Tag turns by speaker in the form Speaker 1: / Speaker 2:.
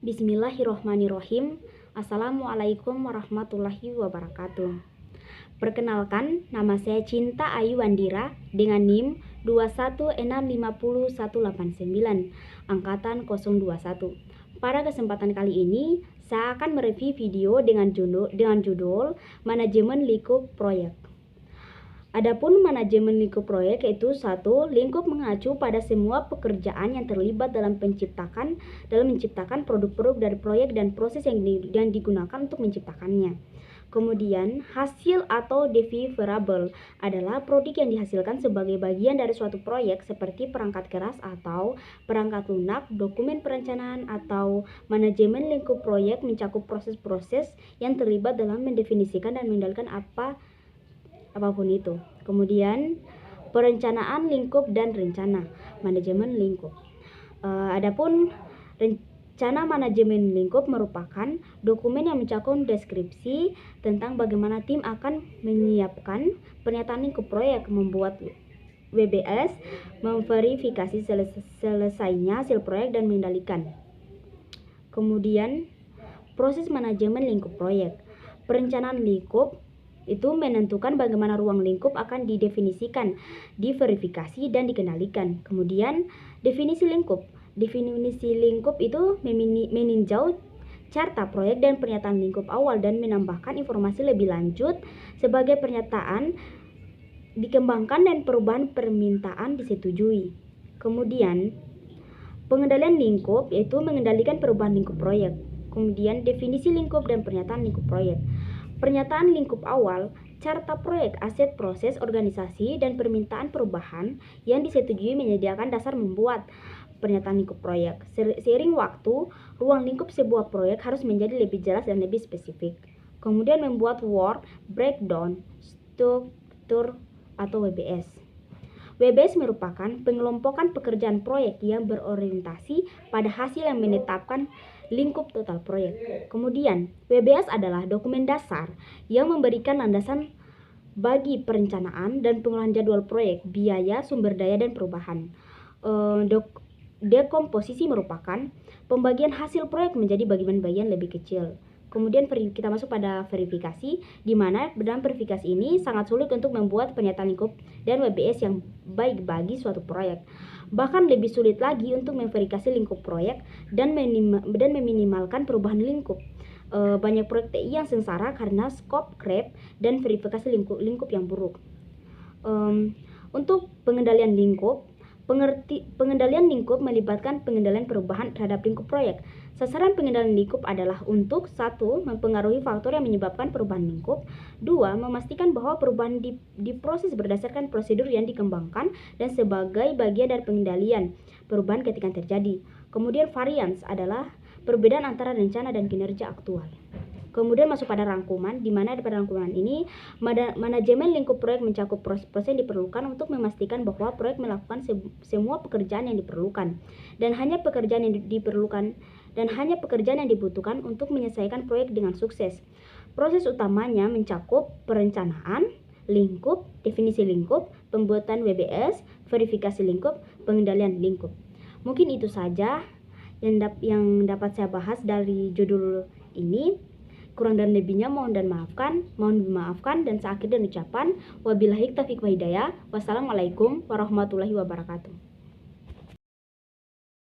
Speaker 1: Bismillahirrohmanirrohim. Assalamualaikum warahmatullahi wabarakatuh. Perkenalkan, nama saya Cinta Ayu Wandira dengan NIM 216501189, angkatan 021. Pada kesempatan kali ini, saya akan mereview video dengan judul Manajemen Lingkup Proyek. Adapun manajemen lingkup proyek yaitu satu, lingkup mengacu pada semua pekerjaan yang terlibat dalam menciptakan produk-produk dari proyek dan proses yang digunakan untuk menciptakannya. Kemudian, hasil atau deliverable adalah produk yang dihasilkan sebagai bagian dari suatu proyek seperti perangkat keras atau perangkat lunak, dokumen perencanaan atau manajemen lingkup proyek mencakup proses-proses yang terlibat dalam mendefinisikan dan mengendalikan apapun itu. Kemudian perencanaan lingkup dan rencana manajemen lingkup. Adapun rencana manajemen lingkup merupakan dokumen yang mencakup deskripsi tentang bagaimana tim akan menyiapkan pernyataan lingkup proyek, membuat WBS, memverifikasi selesainya hasil proyek dan mengendalikan. Kemudian proses manajemen lingkup proyek. Perencanaan lingkup itu menentukan bagaimana ruang lingkup akan didefinisikan, diverifikasi, dan dikendalikan. Kemudian definisi lingkup. Definisi lingkup itu meninjau carta proyek dan pernyataan lingkup awal dan menambahkan informasi lebih lanjut sebagai pernyataan dikembangkan dan perubahan permintaan disetujui. Kemudian pengendalian lingkup yaitu mengendalikan perubahan lingkup proyek. Kemudian definisi lingkup dan pernyataan lingkup proyek. Pernyataan lingkup awal, carta proyek, aset, proses, organisasi, dan permintaan perubahan yang disetujui menyediakan dasar membuat pernyataan lingkup proyek. Seiring waktu, ruang lingkup sebuah proyek harus menjadi lebih jelas dan lebih spesifik. Kemudian membuat work breakdown, struktur, atau WBS. WBS merupakan pengelompokan pekerjaan proyek yang berorientasi pada hasil yang menetapkan lingkup total proyek. Kemudian, WBS adalah dokumen dasar yang memberikan landasan bagi perencanaan dan pengolahan jadwal proyek, biaya, sumber daya, dan perubahan. Dekomposisi merupakan pembagian hasil proyek menjadi bagian-bagian lebih kecil. Kemudian kita masuk pada verifikasi, di mana dalam verifikasi ini sangat sulit untuk membuat pernyataan lingkup dan WBS yang baik bagi suatu proyek. Bahkan lebih sulit lagi untuk memverifikasi lingkup proyek dan meminimalkan perubahan lingkup. Banyak proyek TI yang sengsara karena scope creep dan verifikasi lingkup yang buruk. Untuk pengendalian lingkup, pengendalian lingkup melibatkan pengendalian perubahan terhadap lingkup proyek. Sasaran pengendalian lingkup adalah untuk 1. Mempengaruhi faktor yang menyebabkan perubahan lingkup. 2. Memastikan bahwa perubahan diproses berdasarkan prosedur yang dikembangkan dan sebagai bagian dari pengendalian perubahan ketika terjadi. Kemudian variance adalah perbedaan antara rencana dan kinerja aktual. Kemudian masuk pada rangkuman, di mana pada rangkuman ini manajemen lingkup proyek mencakup proses yang diperlukan untuk memastikan bahwa proyek melakukan semua pekerjaan yang diperlukan dan hanya pekerjaan yang dibutuhkan untuk menyelesaikan proyek dengan sukses. Proses utamanya mencakup perencanaan lingkup, definisi lingkup, pembuatan WBS, verifikasi lingkup, pengendalian lingkup. Mungkin itu saja yang dapat saya bahas dari judul ini. Kurang dan lebihnya mohon dimaafkan, dan saya akhiri dengan ucapan wabillahi taufiq wa hidayah. Wassalamualaikum warahmatullahi wabarakatuh.